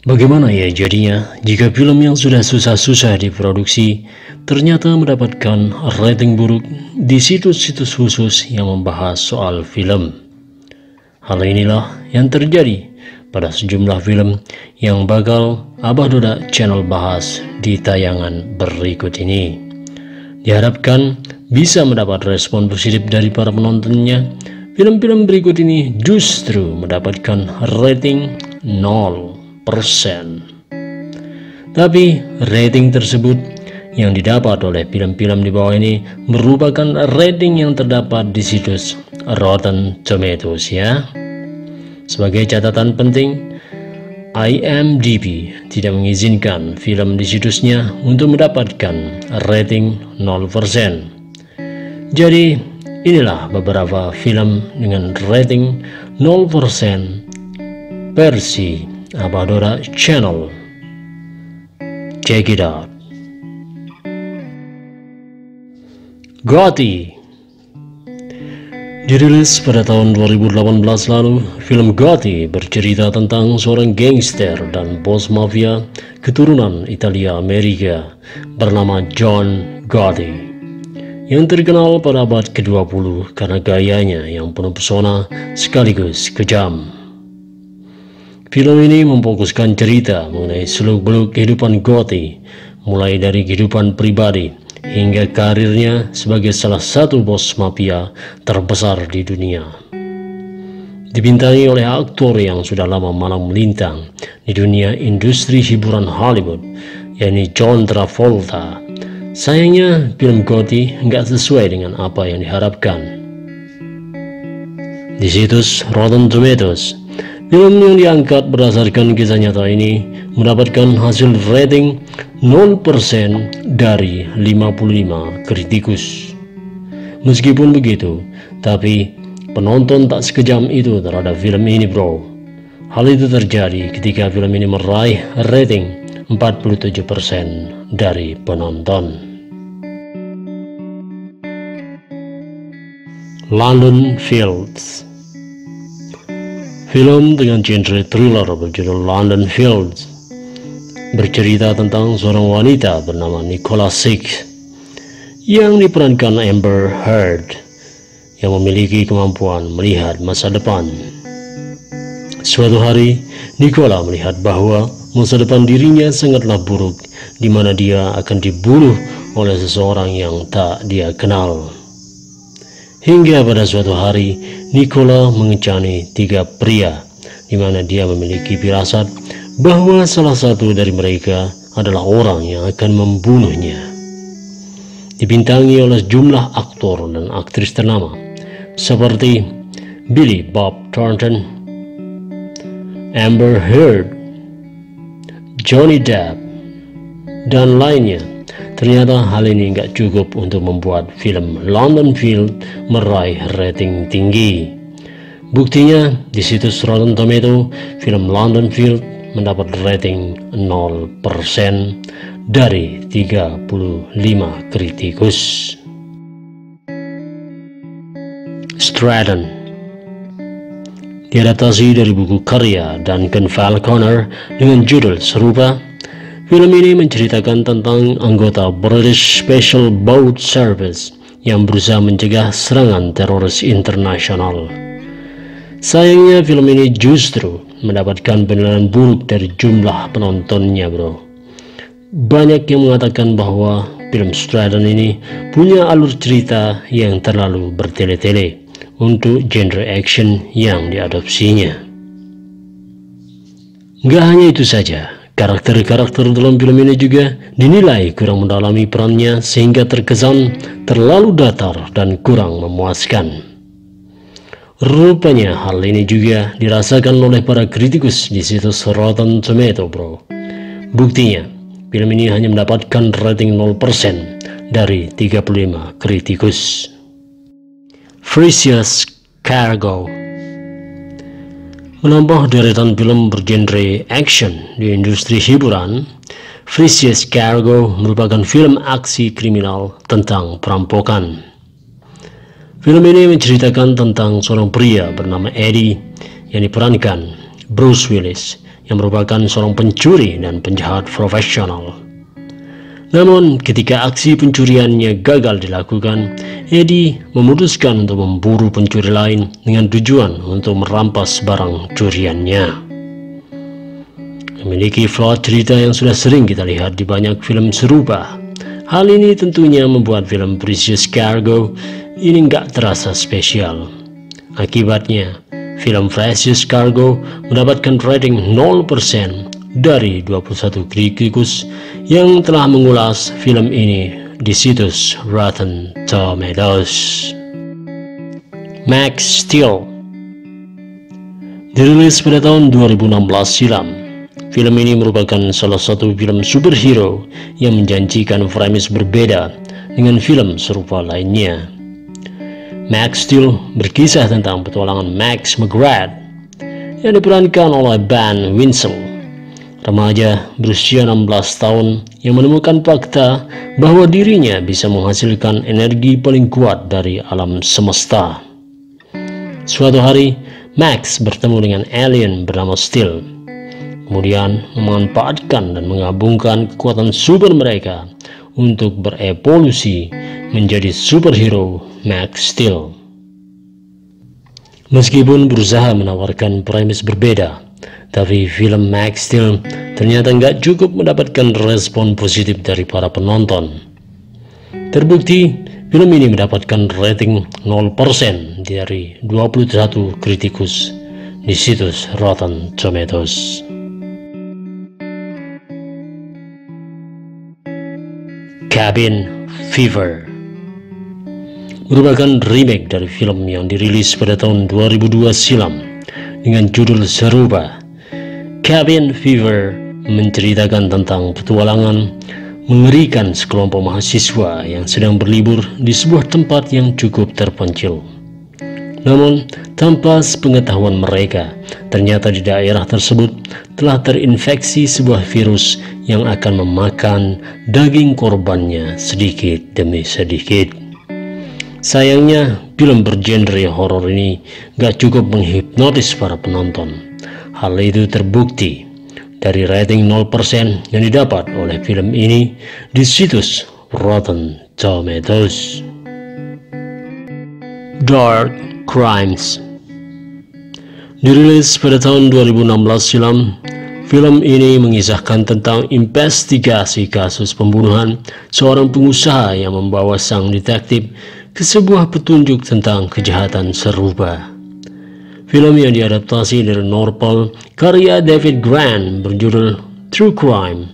Bagaimana ya jadinya jika film yang sudah susah-susah diproduksi ternyata mendapatkan rating buruk di situs-situs khusus yang membahas soal film? Hal inilah yang terjadi pada sejumlah film yang bakal Abah Doda Channel bahas di tayangan berikut ini. Diharapkan bisa mendapat respon positif dari para penontonnya. Film-film berikut ini justru mendapatkan rating 0%. Tapi rating tersebut yang didapat oleh film-film di bawah ini merupakan rating yang terdapat di situs Rotten Tomatoes ya. Sebagai catatan penting, IMDb tidak mengizinkan film di situsnya untuk mendapatkan rating 0%. Jadi inilah beberapa film dengan rating 0% versi Abah Doda Channel. Check it out. Gotti. Dirilis pada tahun 2018 lalu, film Gotti bercerita tentang seorang gangster dan bos mafia keturunan Italia Amerika bernama John Gotti, yang terkenal pada abad ke-20 karena gayanya yang penuh pesona sekaligus kejam. Film ini memfokuskan cerita mengenai seluk-beluk kehidupan Gotti, mulai dari kehidupan pribadi hingga karirnya sebagai salah satu bos mafia terbesar di dunia. Dibintangi oleh aktor yang sudah lama malang melintang di dunia industri hiburan Hollywood, yakni John Travolta. Sayangnya film Gotti nggak sesuai dengan apa yang diharapkan. Di situs Rotten Tomatoes, film yang diangkat berdasarkan kisah nyata ini mendapatkan hasil rating 0% dari 55 kritikus. Meskipun begitu, tapi penonton tak sekejam itu terhadap film ini bro. Hal itu terjadi ketika film ini meraih rating 47% dari penonton. London Fields. Film dengan genre thriller berjudul London Fields bercerita tentang seorang wanita bernama Nicola Six yang diperankan Amber Heard yang memiliki kemampuan melihat masa depan. Suatu hari, Nicola melihat bahwa masa depan dirinya sangatlah buruk, di mana dia akan dibunuh oleh seseorang yang tak dia kenal. Hingga pada suatu hari, Nicola mengencani 3 pria, di mana dia memiliki firasat bahwa salah satu dari mereka adalah orang yang akan membunuhnya. Dibintangi oleh sejumlah aktor dan aktris ternama, seperti Billy Bob Thornton, Amber Heard, Johnny Depp, dan lainnya. Ternyata hal ini nggak cukup untuk membuat film London Fields meraih rating tinggi. Buktinya, di situs Rotten Tomatoes, film London Fields mendapat rating 0% dari 35 kritikus. Stratton. Diadaptasi dari buku karya Duncan Falconer dengan judul serupa. Film ini menceritakan tentang anggota British Special Boat Service yang berusaha mencegah serangan teroris internasional. Sayangnya film ini justru mendapatkan penilaian buruk dari jumlah penontonnya bro. Banyak yang mengatakan bahwa film Stratton ini punya alur cerita yang terlalu bertele-tele untuk genre action yang diadopsinya. Gak hanya itu saja, karakter-karakter dalam film ini juga dinilai kurang mendalami perannya sehingga terkesan terlalu datar dan kurang memuaskan. Rupanya hal ini juga dirasakan oleh para kritikus di situs Rotten Tomatoes bro. Buktinya, film ini hanya mendapatkan rating 0% dari 35 kritikus. Precious Cargo. Menambah deretan film bergenre action di industri hiburan, Precious Cargo merupakan film aksi kriminal tentang perampokan. Film ini menceritakan tentang seorang pria bernama Eddie yang diperankan Bruce Willis yang merupakan seorang pencuri dan penjahat profesional. Namun ketika aksi pencuriannya gagal dilakukan, Eddie memutuskan untuk memburu pencuri lain dengan tujuan untuk merampas barang curiannya. Memiliki plot cerita yang sudah sering kita lihat di banyak film serupa. Hal ini tentunya membuat film Precious Cargo ini nggak terasa spesial. Akibatnya, film Precious Cargo mendapatkan rating 0% dari 21 kritikus yang telah mengulas film ini di situs Rotten Tomatoes. Max Steel dirilis pada tahun 2016 silam. Film ini merupakan salah satu film superhero yang menjanjikan premis berbeda dengan film serupa lainnya. Max Steel berkisah tentang petualangan Max McGrath yang diperankan oleh Ben Winslow, remaja berusia 16 tahun yang menemukan fakta bahwa dirinya bisa menghasilkan energi paling kuat dari alam semesta. Suatu hari, Max bertemu dengan alien bernama Steel, kemudian memanfaatkan dan menggabungkan kekuatan super mereka untuk berevolusi menjadi superhero Max Steel. Meskipun berusaha menawarkan premis berbeda, tapi film Max Steel ternyata nggak cukup mendapatkan respon positif dari para penonton. Terbukti, film ini mendapatkan rating 0% dari 21 kritikus di situs Rotten Tomatoes. Cabin Fever merupakan remake dari film yang dirilis pada tahun 2002 silam dengan judul serupa. Cabin Fever menceritakan tentang petualangan mengerikan sekelompok mahasiswa yang sedang berlibur di sebuah tempat yang cukup terpencil. Namun, tanpa sepengetahuan mereka, ternyata di daerah tersebut telah terinfeksi sebuah virus yang akan memakan daging korbannya sedikit demi sedikit. Sayangnya, film bergenre horor ini gak cukup menghipnotis para penonton. Hal itu terbukti dari rating 0% yang didapat oleh film ini di situs Rotten Tomatoes. Dark Crimes dirilis pada tahun 2016 silam. Film ini mengisahkan tentang investigasi kasus pembunuhan seorang pengusaha yang membawa sang detektif ke sebuah petunjuk tentang kejahatan serupa. Film yang diadaptasi dari novel karya David Grant berjudul True Crime,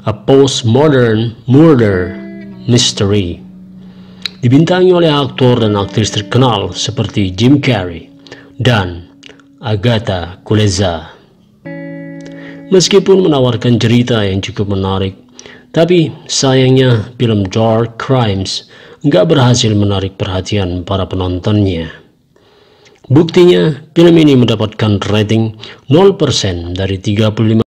A Postmodern Murder Mystery, dibintangi oleh aktor dan aktris terkenal seperti Jim Carrey dan Agatha Kuleza. Meskipun menawarkan cerita yang cukup menarik, tapi sayangnya film Dark Crimes nggak berhasil menarik perhatian para penontonnya. Buktinya, film ini mendapatkan rating 0% dari 35